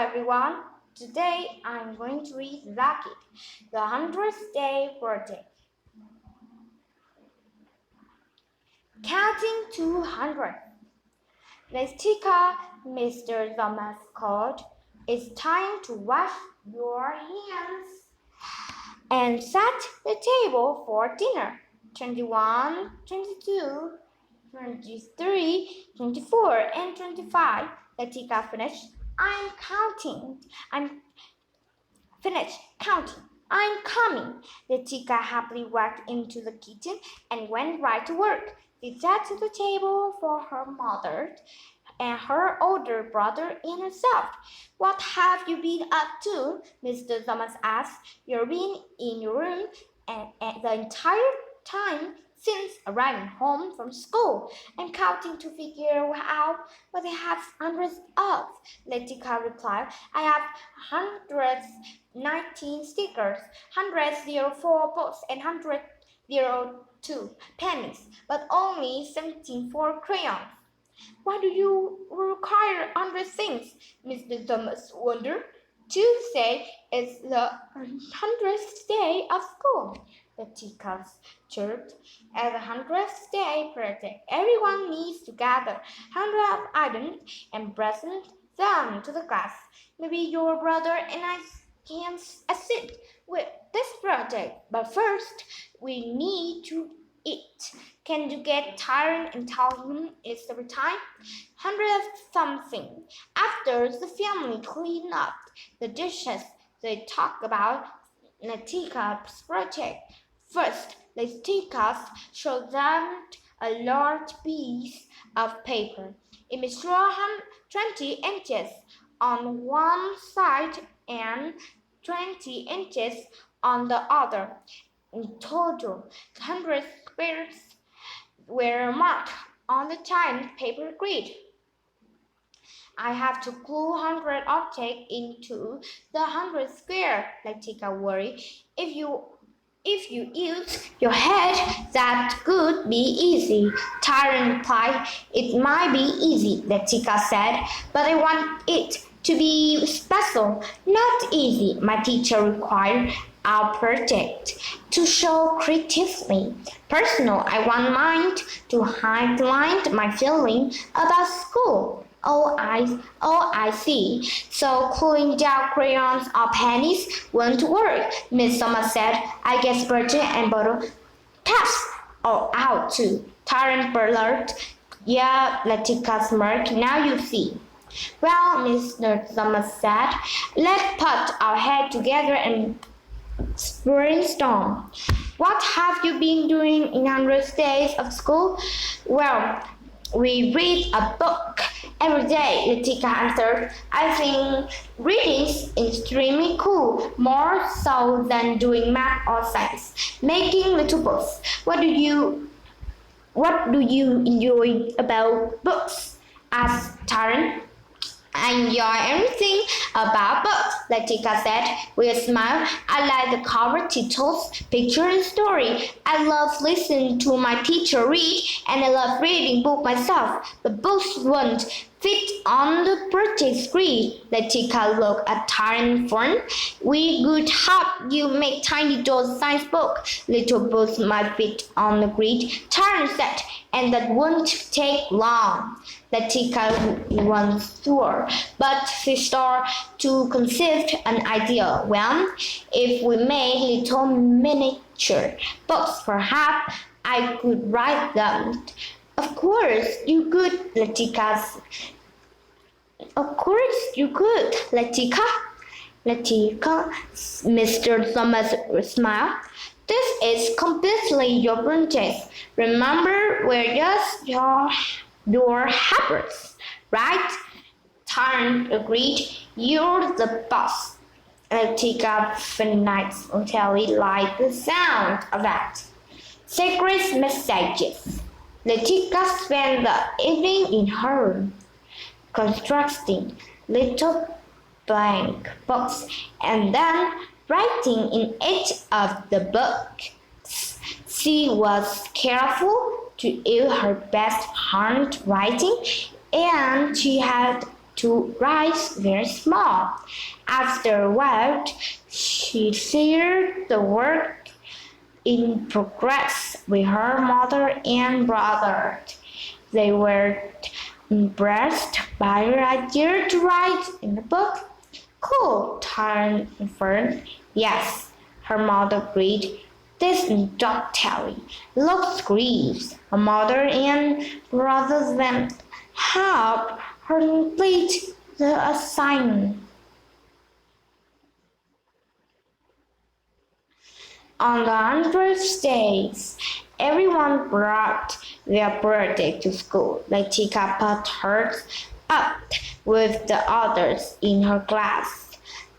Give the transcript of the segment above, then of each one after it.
everyone. Today I'm going to read Lucky, the 100th Day Project. Counting to 100. Letica, Mr. Thomas called. It's time to wash your hands and set the table for dinner. 21, 22, 23, 24, and 25. Letica finished. I'm finished counting. I'm coming. Letica happily walked into the kitchen and went right to work. She set the table for her mother and her older brother and herself. What have you been up to? Mr. Thomas asked. You've been in your room and the entire time since arriving home from school and counting to figure out what I have hundreds of. Letica replied. I have 119 stickers, 104 books, and 102 pennies, but only 17 for crayons. Why do you require 100 things? Mr. Thomas wondered. Tuesday is the 100th day of school, the teacups chirped. At the 100th day project, everyone needs to gather 100 items and present them to the class. Maybe your brother and I can assist with this project, but first we need to eat. Can you get tired and tell him it's every time? 100-something. After the family cleaned up the dishes, they talked about Letica's project. First, Letica showed them a large piece of paper. It measured 20 inches on one side and 20 inches on the other. In total, 100 squares were marked on the giant paper grid. I have to glue 100 objects into the 100 square, Letica worried. If you use your head, that could be easy. Tyrant replied. It might be easy, Letica said, but I want it to be special, not easy. My teacher required our project to show creatively. Personal, I want mine to highlight my feeling about school. Oh, I see. So gluing down crayons or pennies won't work, Miss Thomas said. I guess Bertie and Bodo pass or out too. Tyrant blurted. Yeah, Letica smirked. Now you see. Well, Mr. Thomas said, let's put our heads together and brainstorm. What have you been doing in 100 days of school? Well, we read a book every day, Letica answered. I think reading's extremely cool, more so than doing math or science. Making little books. What do you enjoy about books? Asked Tyrant. I enjoy everything about books, Letica said with a smile. I like the cover titles, picture and story. I love listening to my teacher read, and I love reading books myself. But books won't fit on the project grid. Letica looked at Tyrant Fern. We could help you make tiny doll science books. Little books might fit on the grid, Tyrant said, and that won't take long. Letica was sure, but she started to conceive an idea. Well, if we made little miniature books, perhaps I could write them. Of course you could, Letica. Of course you could, Letica. Mr. Thomas smiled. This is completely your project. Remember, we're just your helpers, right? Tyrant agreed. You're the boss. Letica phonetically liked the sound of that. Secret messages. Letica spent the evening in her room, constructing little blank books and then writing in each of the books. She was careful to use her best handwriting, and she had to write very small. After a while, she shared the work in progress with her mother and brother. They were impressed by her idea to write in the book. Cool, Tarn inferred. Yes, her mother agreed. This dog-Terry looks great. Her mother and brother then helped her complete the assignment. On the 100th day, everyone brought their birthday to school. Latika put hers up with the others in her class.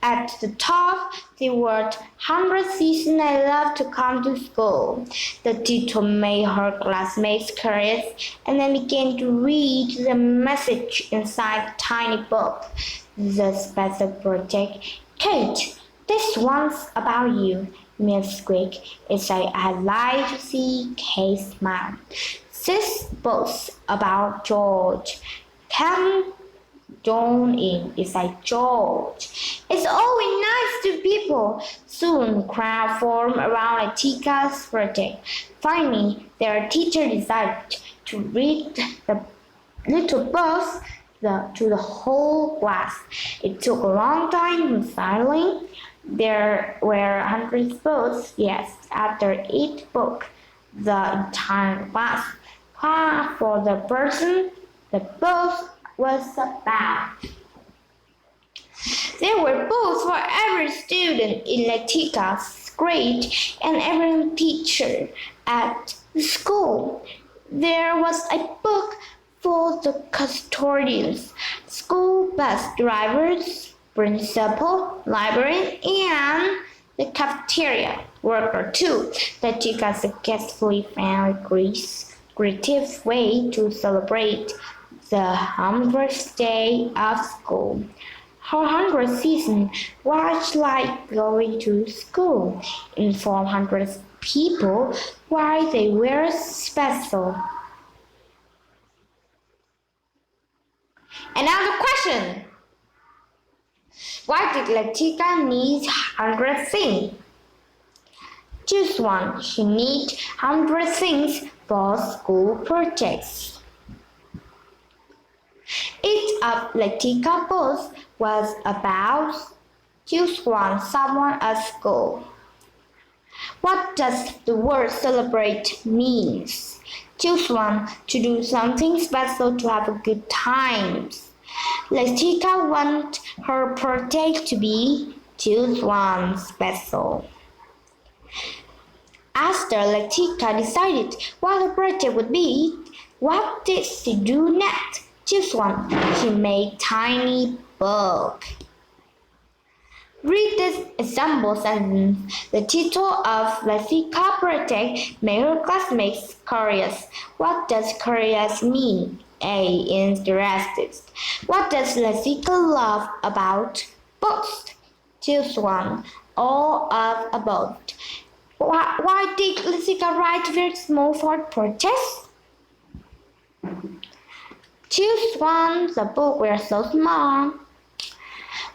At the top, the word 100 season I love to come to school. The teacher made her classmates curious and then began to read the message inside the tiny book. The special project. Kate, this one's about you. Miss Squeak, I'd like to see Kate smile. This book's about George. Come join in, George. It's always nice to people. Soon, crowd formed around Latika's project. Finally, their teacher decided to read the little book to the whole class. It took a long time finally. There were 100 books. Yes, after each book, the entire class clapped for the person the book was about. There were books for every student in Latika's grade and every teacher at the school. There was a book for the custodians, school bus drivers, principal, librarian, and the cafeteria worker too. Latika successfully found a creative way to celebrate the 100th day of school. Her 100th season was like going to school, inform 100 people why they were special. Another question. Why did Latika need 100 things? Choose one. She needed 100 things for school projects. Each of Latika's books was about choose one someone at school. What does the word celebrate mean? Choose one to do something special to have a good time. Latika wants her project to be choose one special. After Latika decided what her project would be, what did she do next? Choose one. She made tiny book. Read this example sentence. The title of Latika's project made her classmates curious. What does curious mean? A. Interested. What does Latika love about books? Choose one. All of above. Why did Latika write very small for projects? Choose one. The book was so small.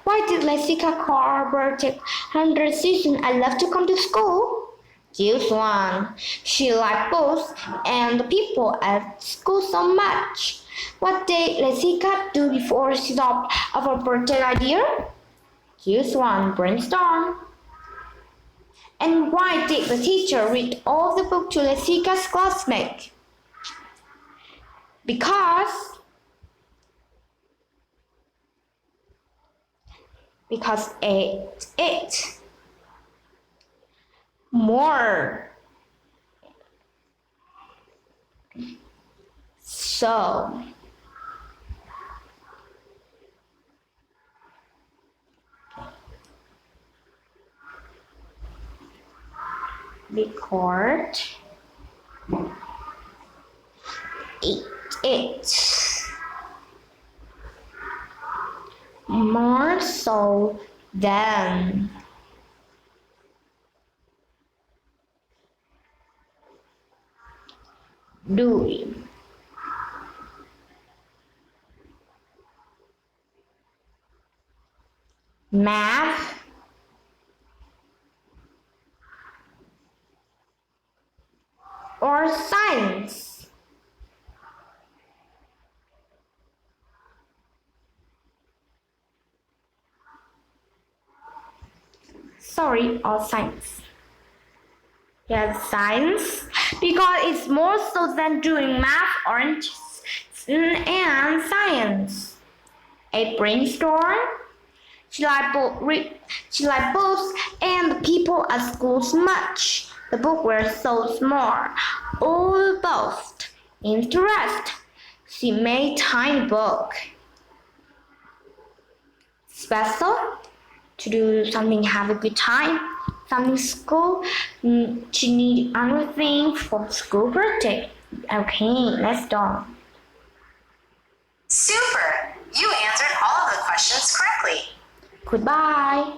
Why did Latika call her project 100 season I love to come to school? Choose one. She liked books and the people at school so much. What did Latika do before she thought of her project idea? Choose one. Brainstorm. And why did the teacher read all the books to Latika's classmates? Because it more. So record it more so than doing. math, or science? Sorry, or science. Yes, science, because it's more so than doing math or and science. A brainstorm. She liked books and the people at school much. The books were so small, all both interest. She made tiny book. Special to do something, have a good time, something school. She need everything for school birthday. Okay, let's start. Super! You answered all of the questions correctly. Goodbye.